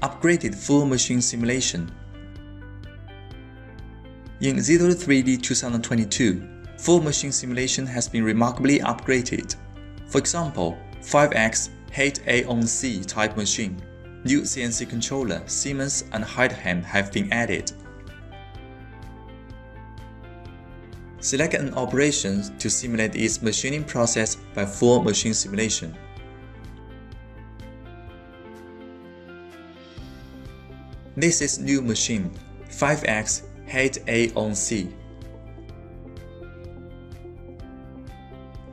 Upgraded full machine simulation. In ZW3D 2022, full machine simulation has been remarkably upgraded. For example, 5X HAT-A-on-C type machine, new CNC controller, Siemens and Heidham have been added. Select an operation to simulate its machining process by full machine simulation. This is new machine, 5X HAT-A-on-C.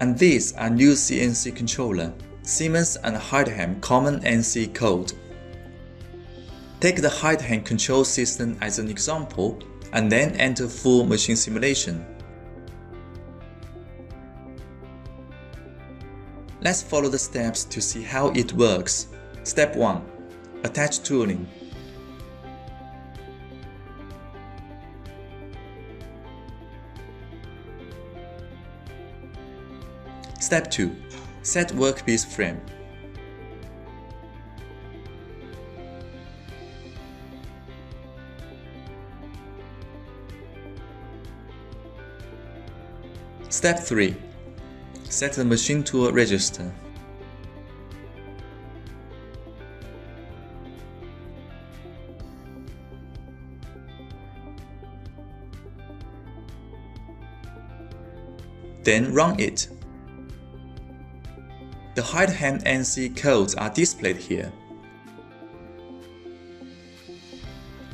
And these are new CNC controller, Siemens and Heidham common NC code. Take the Heidham control system as an example, and then enter full machine simulation. Let's follow the steps to see how it works. Step 1. Attach tooling. Step 2. Set workpiece frame. Step 3. Set the machine tool register. Then run it. The Heidham NC codes are displayed here.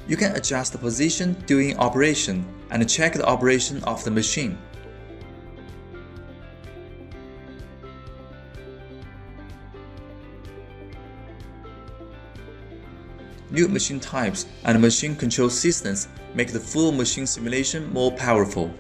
You can adjust the position during operation and check the operation of the machine. New machine types and machine control systems make the full machine simulation more powerful.